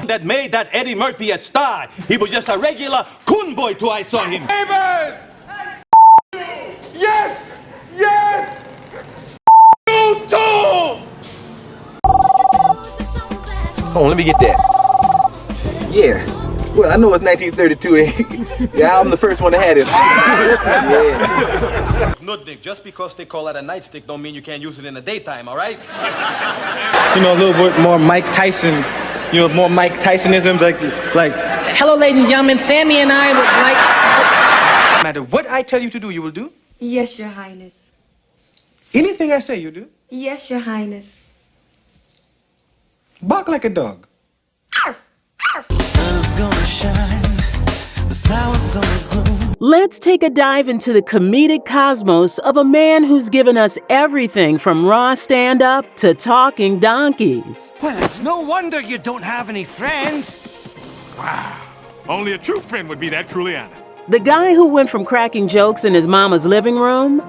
that made that Eddie Murphy a star. He was just a regular coon boy till I saw him. Neighbors! Yes! Yes! You too! Oh, let me get that. Yeah. Well, I know it's 1932. Yeah, I'm the first one to have this. Yeah. Nudnik, just because they call that a nightstick don't mean you can't use it in the daytime, all right? You know, a little bit more Mike Tyson, more Mike Tysonisms, like, hello, ladies and gentlemen, Sammy and I would like... No matter what I tell you to do, you will do? Yes, Your Highness. Anything I say, you do? Yes, Your Highness. Bark like a dog. Arf! Arf! Let's take a dive into the comedic cosmos of a man who's given us everything from raw stand-up to talking donkeys. Well, it's no wonder you don't have any friends. Wow. Only a true friend would be that truly honest. The guy who went from cracking jokes in his mama's living room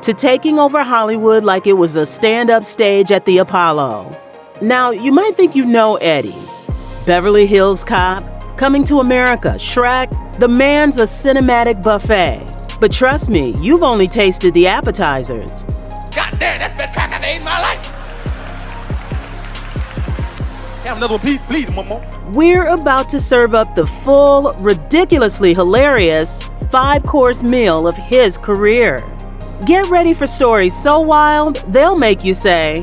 to taking over Hollywood like it was a stand-up stage at the Apollo. Now, you might think you know Eddie. Beverly Hills Cop, Coming to America, Shrek, the man's a cinematic buffet. But trust me, you've only tasted the appetizers. God damn, that's been crack I ate in my life! Have another one, please, one more. We're about to serve up the full, ridiculously hilarious 5-course meal of his career. Get ready for stories so wild, they'll make you say,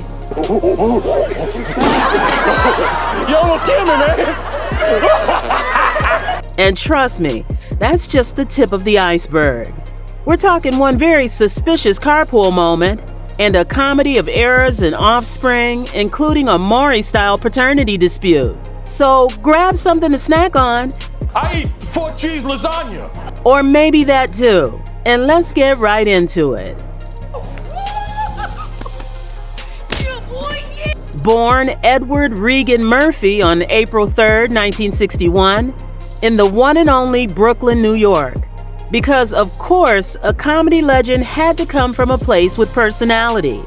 You almost killed me, man! and trust me, that's just the tip of the iceberg. We're talking one very suspicious carpool moment and a comedy of errors and offspring, including a Maury-style paternity dispute. So grab something to snack on. I eat 4-cheese lasagna. Or maybe that too. And let's get right into it. Born Edward Regan Murphy on April 3rd, 1961, in the one and only Brooklyn, New York. Because, of course, a comedy legend had to come from a place with personality.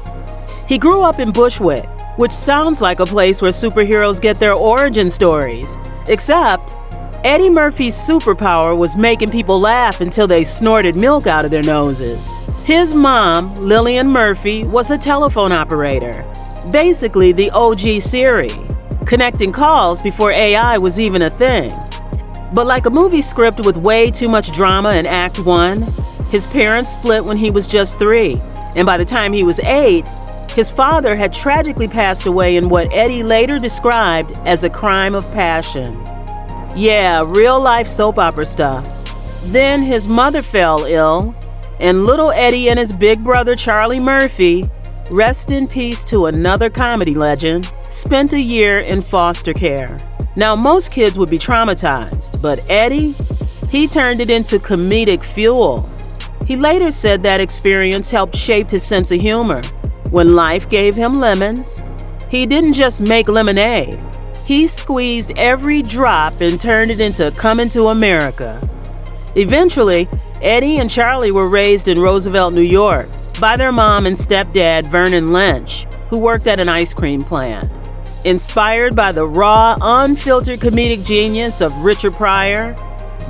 He grew up in Bushwick, which sounds like a place where superheroes get their origin stories. Except, Eddie Murphy's superpower was making people laugh until they snorted milk out of their noses. His mom, Lillian Murphy, was a telephone operator. Basically the OG Siri, connecting calls before AI was even a thing. But like a movie script with way too much drama in Act 1, his parents split when he was just 3, and by the time he was 8, his father had tragically passed away in what Eddie later described as a crime of passion. Yeah, real-life soap opera stuff. Then his mother fell ill, and little Eddie and his big brother Charlie Murphy, rest in peace to another comedy legend, spent a year in foster care. Now, most kids would be traumatized, but Eddie, he turned it into comedic fuel. He later said that experience helped shape his sense of humor. When life gave him lemons, he didn't just make lemonade. He squeezed every drop and turned it into Coming to America. Eventually, Eddie and Charlie were raised in Roosevelt, New York, by their mom and stepdad, Vernon Lynch, who worked at an ice cream plant. Inspired by the raw, unfiltered comedic genius of Richard Pryor,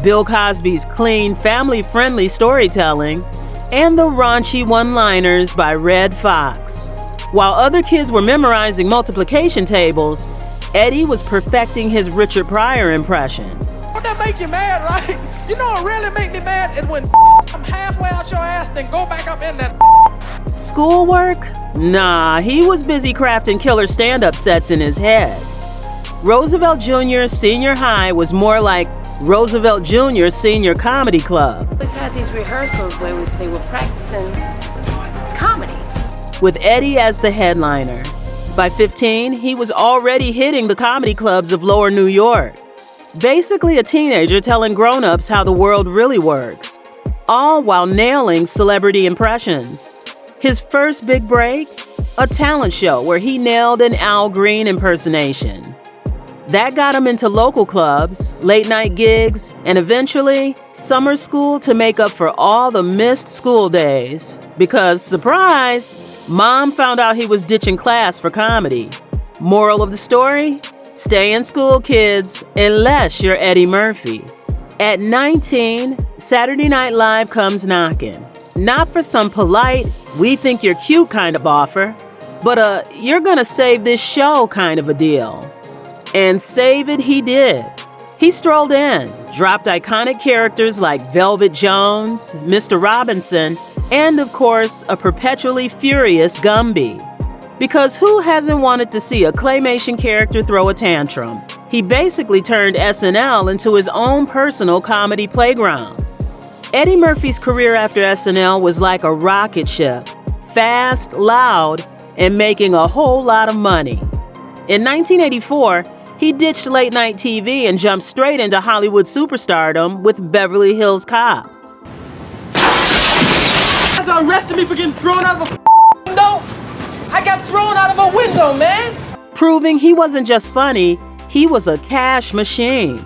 Bill Cosby's clean, family-friendly storytelling, and the raunchy one-liners by Red Fox. While other kids were memorizing multiplication tables, Eddie was perfecting his Richard Pryor impression. Don't that make you mad, right? You know what really make me mad is when I'm halfway out your ass, then go back up in that. Schoolwork? Nah, he was busy crafting killer stand-up sets in his head. Roosevelt Jr. Senior High was more like Roosevelt Jr. Senior Comedy Club. We always had these rehearsals where they were practicing comedy. With Eddie as the headliner. By 15, he was already hitting the comedy clubs of lower New York. Basically a teenager telling grown-ups how the world really works, all while nailing celebrity impressions. His first big break? A talent show where he nailed an Al Green impersonation. That got him into local clubs, late-night gigs, and eventually summer school to make up for all the missed school days. Because, surprise, Mom found out he was ditching class for comedy. Moral of the story? Stay in school, kids, unless you're Eddie Murphy. At 19, Saturday Night Live comes knocking. Not for some polite, we think you're cute kind of offer, but you're gonna save this show kind of a deal. And save it he did. He strolled in, dropped iconic characters like Velvet Jones, Mr. Robinson, and of course, a perpetually furious Gumby. Because who hasn't wanted to see a claymation character throw a tantrum? He basically turned SNL into his own personal comedy playground. Eddie Murphy's career after SNL was like a rocket ship, fast, loud, and making a whole lot of money. In 1984, he ditched late-night TV and jumped straight into Hollywood superstardom with Beverly Hills Cop. Guys are arresting me for getting thrown out of a window? I got thrown out of a window, man! Proving he wasn't just funny, he was a cash machine.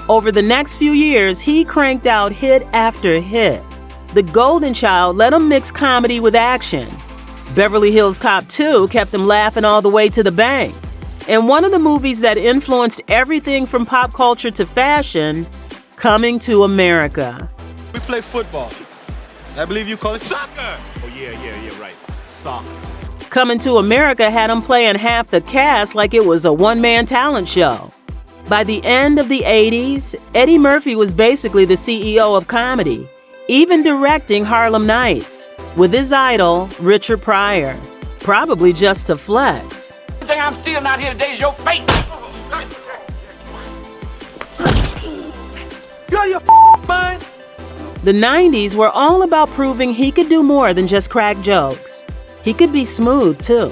Over the next few years, he cranked out hit after hit. The Golden Child let him mix comedy with action. Beverly Hills Cop 2 kept him laughing all the way to the bank. And one of the movies that influenced everything from pop culture to fashion, Coming to America. We play football. I believe you call it soccer. Oh, yeah, right. Soccer. Coming to America had him playing half the cast like it was a one-man talent show. By the end of the 80s, Eddie Murphy was basically the CEO of comedy, even directing Harlem Nights, with his idol, Richard Pryor, probably just to flex. The thing I'm stealing out here today is your face. You out of your mind? The 90s were all about proving he could do more than just crack jokes. He could be smooth, too.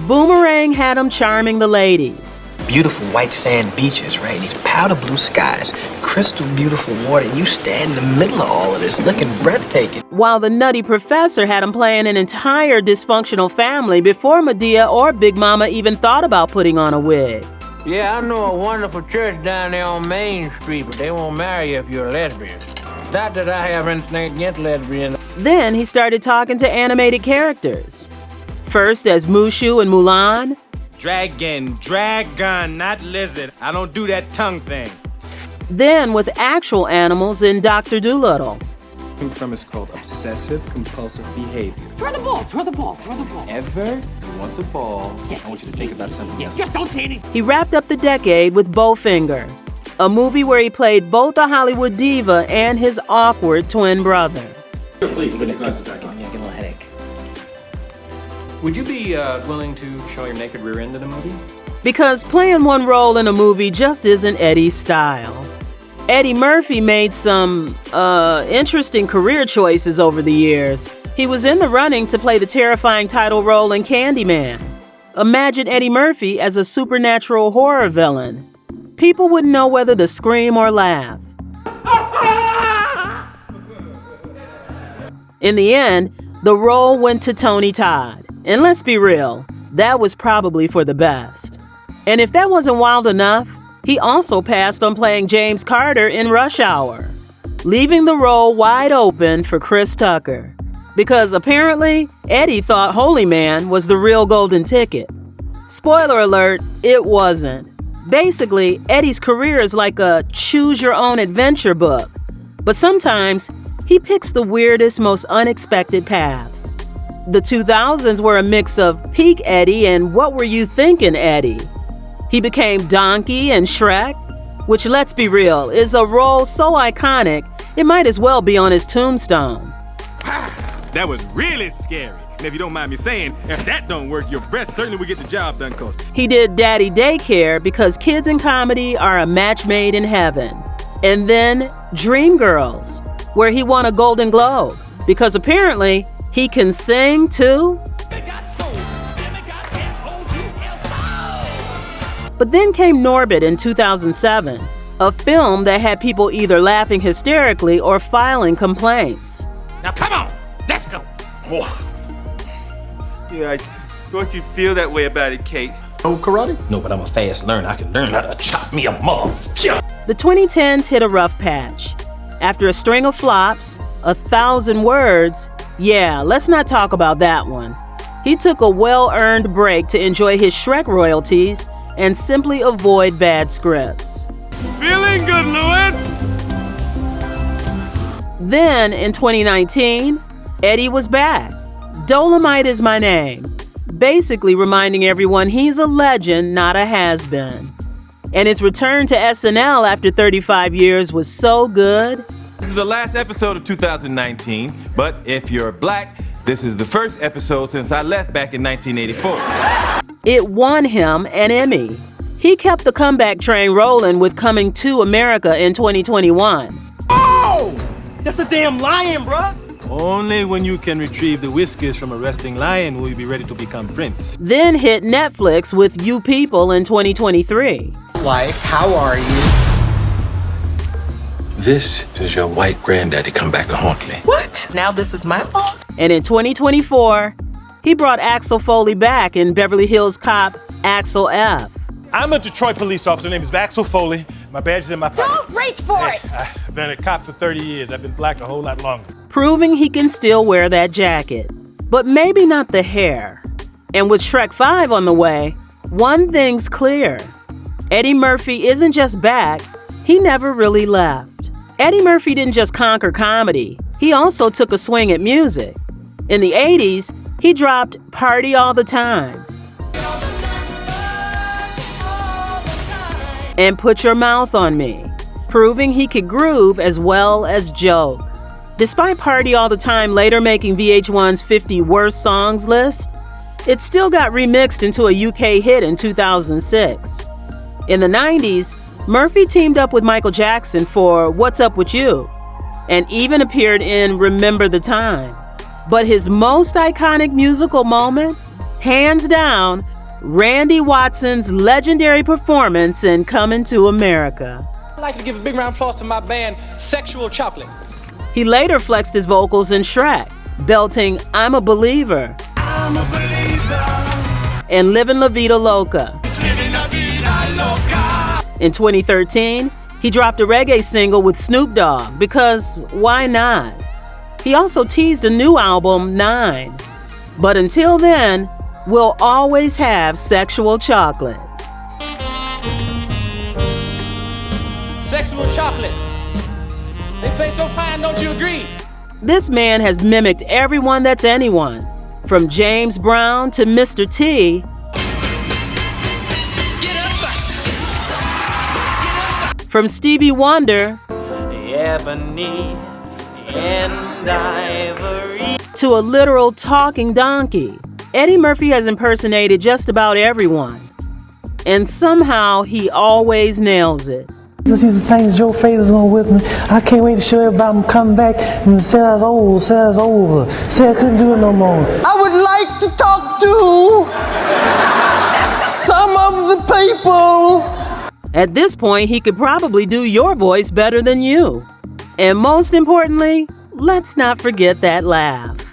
Boomerang had him charming the ladies. Beautiful white sand beaches, right? These powder blue skies, crystal beautiful water, and you stand in the middle of all of this looking breathtaking. While the Nutty Professor had him playing an entire dysfunctional family before Medea or Big Mama even thought about putting on a wig. Yeah, I know a wonderful church down there on Main Street, but they won't marry you if you're a lesbian. Not that I have anything against lesbians. Then he started talking to animated characters. First as Mushu in Mulan. Dragon, not lizard. I don't do that tongue thing. Then with actual animals in Dr. Dolittle. The premise called obsessive compulsive behavior. Throw the ball, throw the ball, throw the ball. Ever you want the ball, I want you to think about something else. Just don't say anything. He wrapped up the decade with Bowfinger, a movie where he played both a Hollywood diva and his awkward twin brother. Please, put your glasses back on. Yeah, I get a little headache. Would you be willing to show your naked rear end in the movie? Because playing one role in a movie just isn't Eddie's style. Eddie Murphy made some, interesting career choices over the years. He was in the running to play the terrifying title role in Candyman. Imagine Eddie Murphy as a supernatural horror villain. People wouldn't know whether to scream or laugh. In the end, the role went to Tony Todd. And let's be real, that was probably for the best. And if that wasn't wild enough, he also passed on playing James Carter in Rush Hour, leaving the role wide open for Chris Tucker. Because apparently, Eddie thought Holy Man was the real golden ticket. Spoiler alert, it wasn't. Basically, Eddie's career is like a choose-your-own-adventure book. But sometimes, he picks the weirdest, most unexpected paths. The 2000s were a mix of peak Eddie and What Were You Thinking, Eddie? He became Donkey and Shrek, which, let's be real, is a role so iconic, it might as well be on his tombstone. That was really scary. And if you don't mind me saying, if that don't work, your breath certainly will get the job done, cause He did Daddy Daycare because kids in comedy are a match made in heaven. And then Dreamgirls, where he won a Golden Globe, because apparently he can sing too. But then came Norbit in 2007, a film that had people either laughing hysterically or filing complaints. Now come on, let's go. Yeah, I thought you'd feel that way about it, Kate. Oh, karate? No, but I'm a fast learner. I can learn how to chop me a motherfucker. The 2010s hit a rough patch. After a string of flops, 1,000 words, yeah, let's not talk about that one. He took a well-earned break to enjoy his Shrek royalties and simply avoid bad scripts. Feeling good, Louis? Then, in 2019, Eddie was back. Dolomite is my name, basically reminding everyone he's a legend, not a has-been. And his return to SNL after 35 years was so good. This is the last episode of 2019, but if you're black, this is the first episode since I left back in 1984. It won him an Emmy. He kept the comeback train rolling with Coming to America in 2021. Oh! That's a damn lion, bruh! Only when you can retrieve the whiskers from a resting lion will you be ready to become prince. Then hit Netflix with You People in 2023. Life, how are you? This is your white granddaddy come back to haunt me. What? Now this is my fault? And in 2024, he brought Axel Foley back in Beverly Hills Cop Axel F. I'm a Detroit police officer. My name is Axel Foley. My badge is in my pocket. Don't reach for it! I've been a cop for 30 years. I've been black a whole lot longer. Proving he can still wear that jacket, but maybe not the hair. And with Shrek 5 on the way, one thing's clear. Eddie Murphy isn't just back, he never really left. Eddie Murphy didn't just conquer comedy, he also took a swing at music. In the 80s, he dropped Party All the Time and Put Your Mouth on Me, proving he could groove as well as joke. Despite Party All the Time later making VH1's 50 Worst Songs list, it still got remixed into a UK hit in 2006. In the 90s, Murphy teamed up with Michael Jackson for What's Up With You, and even appeared in Remember the Time. But his most iconic musical moment, hands down, Randy Watson's legendary performance in Coming to America. I'd like to give a big round of applause to my band, Sexual Chocolate. He later flexed his vocals in Shrek, belting I'm a Believer, and Livin' La Vida Loca. In 2013, he dropped a reggae single with Snoop Dogg because why not? He also teased a new album, 9. But until then, we'll always have Sexual Chocolate. Sexual Chocolate. They play so fine, don't you agree? This man has mimicked everyone that's anyone, from James Brown to Mr. T. From Stevie Wonder Ebony and ivory to a literal talking donkey, Eddie Murphy has impersonated just about everyone. And somehow he always nails it. These are the things Joe Fader's on with me. I can't wait to show everybody I'm coming back and say I was old, say I was over, say I couldn't do it no more. I would like to talk to some of the people. At this point, he could probably do your voice better than you. And most importantly, let's not forget that laugh.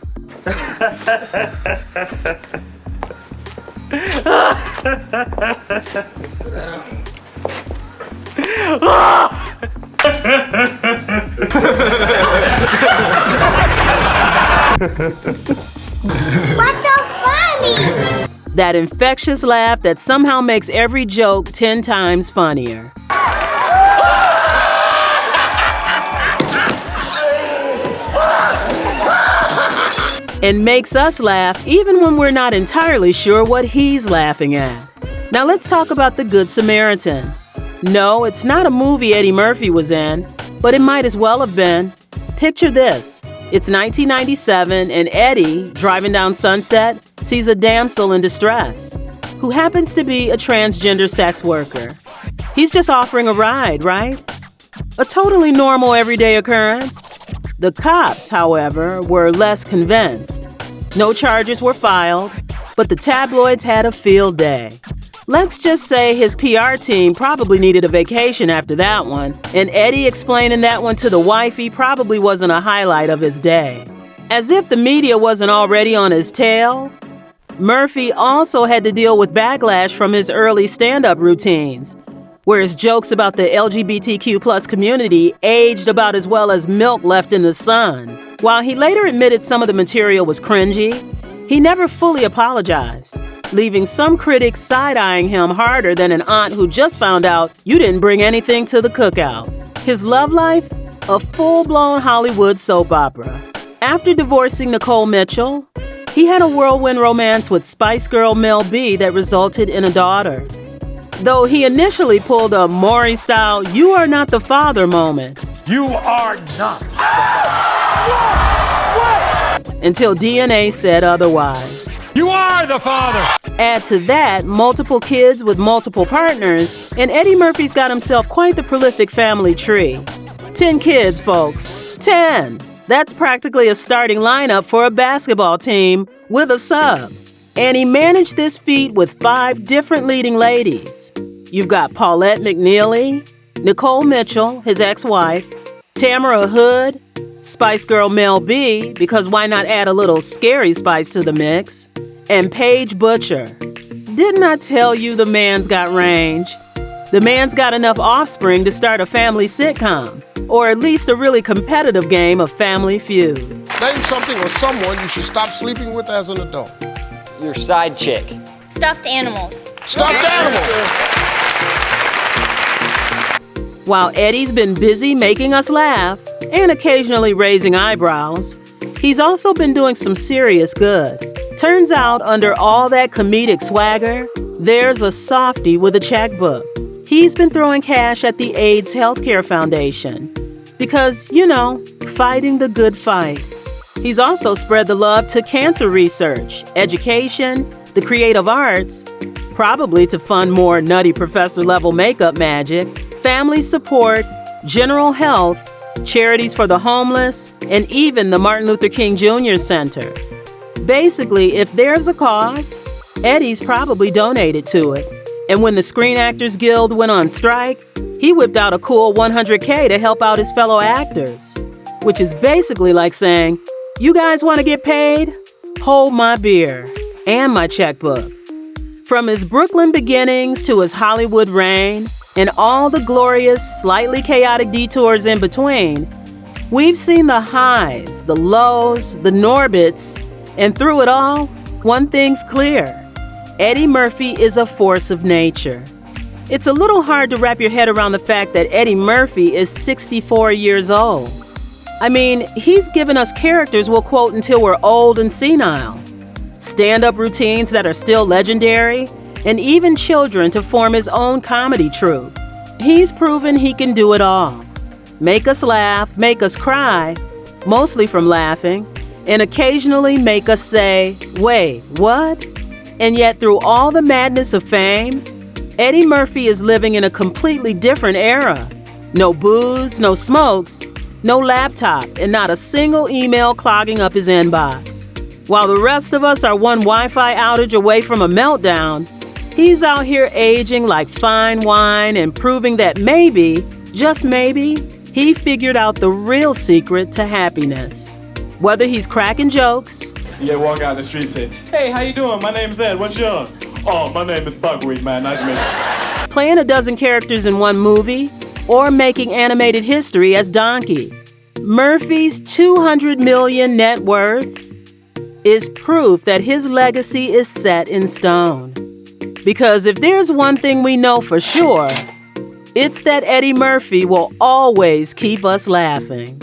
What's so funny? That infectious laugh that somehow makes every joke 10 times funnier. And makes us laugh even when we're not entirely sure what he's laughing at. Now let's talk about The Good Samaritan. No, it's not a movie Eddie Murphy was in, but it might as well have been. Picture this. It's 1997 and Eddie, driving down Sunset, sees a damsel in distress who happens to be a transgender sex worker. He's just offering a ride, right? A totally normal everyday occurrence. The cops, however, were less convinced. No charges were filed, but the tabloids had a field day. Let's just say his PR team probably needed a vacation after that one, and Eddie explaining that one to the wifey probably wasn't a highlight of his day. As if the media wasn't already on his tail, Murphy also had to deal with backlash from his early stand-up routines, where his jokes about the LGBTQ+ community aged about as well as milk left in the sun. While he later admitted some of the material was cringy, he never fully apologized. leaving some critics side-eyeing him harder than an aunt who just found out you didn't bring anything to the cookout. His love life? A full-blown Hollywood soap opera. After divorcing Nicole Mitchell, he had a whirlwind romance with Spice Girl Mel B that resulted in a daughter. Though he initially pulled a Maury-style "you are not the father" moment. You are not. Until DNA said otherwise. You are the father! Add to that multiple kids with multiple partners, and Eddie Murphy's got himself quite the prolific family tree. 10 kids, folks. 10! That's practically a starting lineup for a basketball team with a sub. And he managed this feat with 5 different leading ladies. You've got Paulette McNeely, Nicole Mitchell, his ex-wife, Tamara Hood, Spice Girl Mel B, because why not add a little scary spice to the mix, and Paige Butcher. Didn't I tell you the man's got range? The man's got enough offspring to start a family sitcom, or at least a really competitive game of Family Feud. Name something or someone you should stop sleeping with as an adult. Your side chick. Stuffed animals. Stuffed animals! While Eddie's been busy making us laugh and occasionally raising eyebrows, he's also been doing some serious good. Turns out, under all that comedic swagger, there's a softie with a checkbook. He's been throwing cash at the AIDS Healthcare Foundation because, fighting the good fight. He's also spread the love to cancer research, education, the creative arts, probably to fund more Nutty Professor-level makeup magic, family support, general health, charities for the homeless, and even the Martin Luther King Jr. Center. Basically, if there's a cause, Eddie's probably donated to it. And when the Screen Actors Guild went on strike, he whipped out a cool $100K to help out his fellow actors. Which is basically like saying, you guys want to get paid? Hold my beer and my checkbook. From his Brooklyn beginnings to his Hollywood reign, and all the glorious, slightly chaotic detours in between, we've seen the highs, the lows, the Norbits, and through it all, one thing's clear. Eddie Murphy is a force of nature. It's a little hard to wrap your head around the fact that Eddie Murphy is 64 years old. I mean, he's given us characters we'll quote until we're old and senile, stand-up routines that are still legendary, and even children to form his own comedy troupe. He's proven he can do it all. Make us laugh, make us cry, mostly from laughing, and occasionally make us say, wait, what? And yet through all the madness of fame, Eddie Murphy is living in a completely different era. No booze, no smokes, no laptop, and not a single email clogging up his inbox. While the rest of us are one Wi-Fi outage away from a meltdown, he's out here aging like fine wine and proving that maybe, just maybe, he figured out the real secret to happiness. Whether he's cracking jokes, You walk out in the street and say, hey, how you doing? My name's Ed. What's yours? Oh, my name is Buckwheat, man. Nice to meet you. Playing a dozen characters in one movie, or making animated history as Donkey. Murphy's $200 million net worth is proof that his legacy is set in stone. Because if there's one thing we know for sure, it's that Eddie Murphy will always keep us laughing.